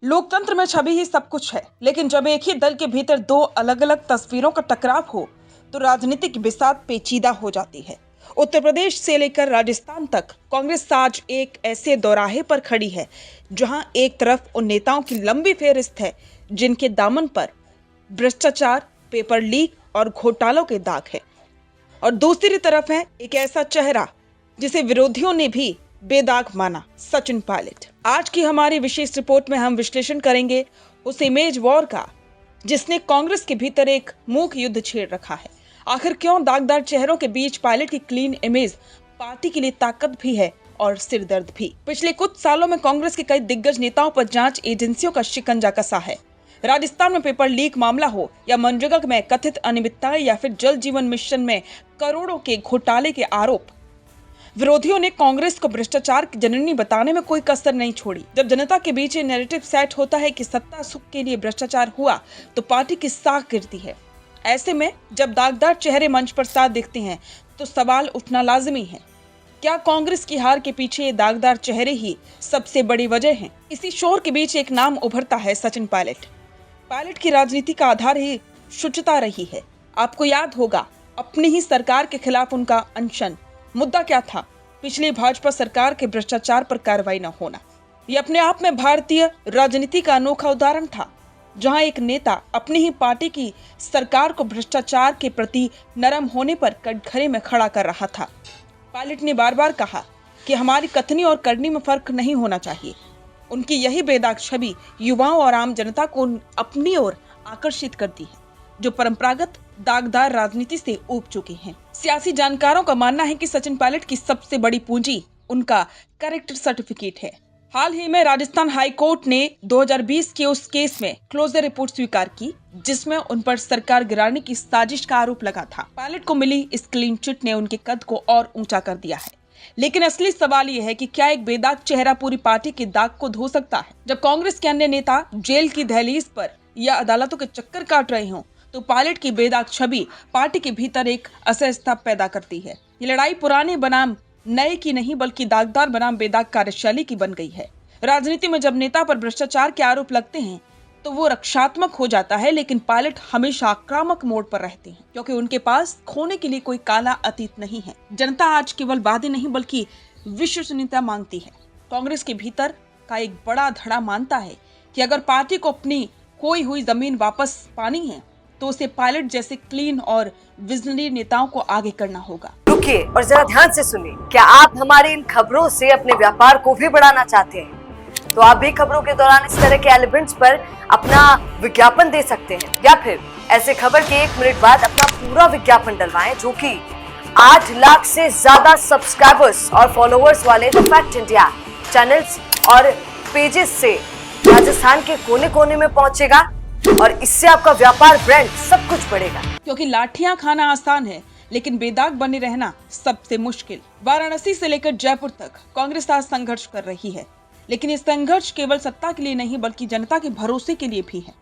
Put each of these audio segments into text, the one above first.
लोकतंत्र में छवि ही सब कुछ है, लेकिन जब एक ही दल के भीतर दो अलग अलग तस्वीरों का टकराव हो तो राजनीतिक बिसात पेचीदा हो जाती है। उत्तर प्रदेश से लेकर राजस्थान तक कांग्रेस आज एक ऐसे दौराहे पर खड़ी है जहां एक तरफ उन नेताओं की लंबी फेहरिस्त है जिनके दामन पर भ्रष्टाचार, पेपर लीक और घोटालों के दाग है, और दूसरी तरफ है एक ऐसा चेहरा जिसे विरोधियों ने भी बेदाग माना, सचिन पायलट। आज की हमारी विशेष रिपोर्ट में हम विश्लेषण करेंगे उस इमेज वॉर का जिसने कांग्रेस के भीतर एक मूक युद्ध छेड़ रखा है। आखिर क्यों दागदार चेहरों के बीच पायलट की क्लीन इमेज पार्टी के लिए ताकत भी है और सिरदर्द भी। पिछले कुछ सालों में कांग्रेस के कई दिग्गज नेताओं पर जांच एजेंसियों का शिकंजा कसा है। राजस्थान में पेपर लीक मामला हो या मनरेगा में कथित अनियमितताएं या फिर जल जीवन मिशन में करोड़ों के घोटाले के आरोप, विरोधियों ने कांग्रेस को भ्रष्टाचार की जननी बताने में कोई कसर नहीं छोड़ी। जब जनता के बीच ये नैरेटिव सेट होता है कि सत्ता सुख के लिए भ्रष्टाचार हुआ तो पार्टी की साख गिरती है। ऐसे में जब दागदार चेहरे मंच पर साथ दिखते हैं तो सवाल उठना लाजिमी है, क्या कांग्रेस की हार के पीछे ये दागदार चेहरे ही सबसे बड़ी वजह हैं? इसी शोर के बीच एक नाम उभरता है, सचिन पायलट। पायलट की राजनीति का आधार ही शुचिता रही है। आपको याद होगा अपनी ही सरकार के खिलाफ उनका अनशन। मुद्दा क्या था? पिछली भाजपा सरकार के भ्रष्टाचार पर कार्रवाई न होना। ये अपने आप में भारतीय राजनीति का अनोखा उदाहरण था, जहां एक नेता अपनी ही पार्टी की सरकार को भ्रष्टाचार के प्रति नरम होने पर कटघरे में खड़ा कर रहा था। पायलट ने बार बार कहा कि हमारी कथनी और करनी में फर्क नहीं होना चाहिए। उनकी यही बेदाग छवि युवाओं और आम जनता को अपनी ओर आकर्षित करती है, जो परंपरागत दागदार राजनीति से ऊब चुके हैं। सियासी जानकारों का मानना है कि सचिन पायलट की सबसे बड़ी पूंजी उनका कैरेक्टर सर्टिफिकेट है। हाल ही में राजस्थान हाई कोर्ट ने 2020 के उस केस में क्लोजर रिपोर्ट स्वीकार की जिसमें उन पर सरकार गिराने की साजिश का आरोप लगा था। पायलट को मिली इस क्लीन चिट ने उनके कद को और ऊंचा कर दिया है। लेकिन असली सवाल यह है कि क्या एक बेदाग चेहरा पूरी पार्टी के दाग को धो सकता है? जब कांग्रेस के अन्य नेता जेल की दहलीज पर या अदालतों के चक्कर काट रहे हों तो पायलट की बेदाग छवि पार्टी के भीतर एक असहजता पैदा करती है। ये लड़ाई पुराने बनाम नए की नहीं बल्कि दागदार बनाम बेदाग कार्यशैली की बन गई है। राजनीति में जब नेता पर भ्रष्टाचार के आरोप लगते हैं तो वो रक्षात्मक हो जाता है, लेकिन पायलट हमेशा आक्रामक मोड पर रहते हैं क्योंकि उनके पास खोने के लिए कोई काला अतीत नहीं है। जनता आज केवल वादे नहीं बल्कि विश्वसनीयता मांगती है। कांग्रेस के भीतर का एक बड़ा धड़ा मानता है कि अगर पार्टी को अपनी खोई हुई जमीन वापस पानी है तो उसे पायलट जैसे क्लीन और विजनरी नेताओं को आगे करना होगा। रुकिए और जरा ध्यान से सुनिए। क्या आप हमारी इन खबरों से अपने व्यापार को भी बढ़ाना चाहते हैं? तो आप भी खबरों के दौरान इस तरह के एलिमेंट्स पर अपना विज्ञापन दे सकते हैं, या फिर ऐसे खबर के 1 मिनट बाद अपना पूरा विज्ञापन डलवाएं, जो कि 8 लाख से ज्यादा सब्सक्राइबर्स और फॉलोअर्स वाले द फैक्ट इंडिया चैनल्स और पेजेस से राजस्थान के कोने कोने में पहुंचेगा और इससे आपका व्यापार, ब्रांड सब कुछ बढ़ेगा। क्योंकि लाठियां खाना आसान है लेकिन बेदाग बने रहना सबसे मुश्किल। वाराणसी से लेकर जयपुर तक कांग्रेस आज संघर्ष कर रही है, लेकिन ये संघर्ष केवल सत्ता के लिए नहीं बल्कि जनता के भरोसे के लिए भी है।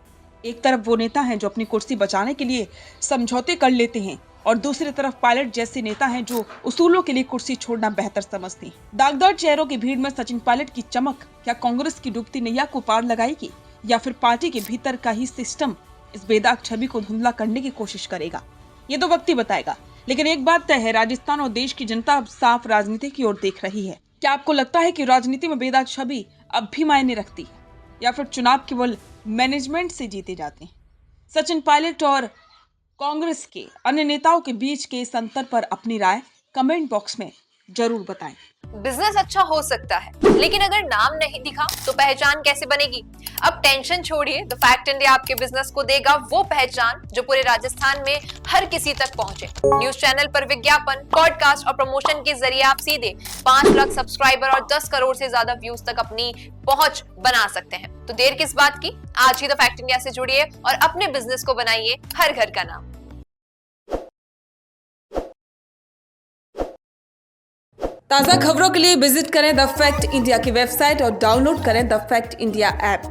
एक तरफ वो नेता हैं जो अपनी कुर्सी बचाने के लिए समझौते कर लेते हैं और दूसरी तरफ पायलट जैसे नेता हैं जो उसूलों के लिए कुर्सी छोड़ना बेहतर समझते हैं। दागदार चेहरों की भीड़ में सचिन पायलट की चमक क्या कांग्रेस की डूबती नैया को पार लगाएगी या फिर पार्टी के भीतर का ही सिस्टम इस बेदाग छवि को धुंधला करने की कोशिश करेगा? ये तो वक्त ही बताएगा। लेकिन एक बात तय है, राजस्थान और देश की जनता अब साफ राजनीति की ओर देख रही है। क्या आपको लगता है कि राजनीति में बेदाग छवि अब भी मायने रखती है या फिर चुनाव केवल मैनेजमेंट से जीते जाते हैं? सचिन पायलट और कांग्रेस के अन्य नेताओं के बीच के इस अंतर पर अपनी राय कमेंट बॉक्स में जरूर बताएं। बिजनेस अच्छा हो सकता है, लेकिन अगर नाम नहीं दिखा तो पहचान कैसे बनेगी? अब टेंशन छोड़िए, द फैक्ट इंडिया आपके बिजनेस को देगा वो पहचान जो पूरे राजस्थान में हर किसी तक पहुंचे। न्यूज चैनल पर विज्ञापन, पॉडकास्ट और प्रमोशन के जरिए आप सीधे 5 लाख सब्सक्राइबर और 10 करोड़ से ज्यादा व्यूज तक अपनी पहुंच बना सकते हैं। तो देर किस बात की, आज ही द फैक्ट इंडिया से जुड़िए और अपने बिजनेस को बनाइए हर घर का नाम। ताज़ा खबरों के लिए विजिट करें द फैक्ट इंडिया की वेबसाइट और डाउनलोड करें द फैक्ट इंडिया ऐप।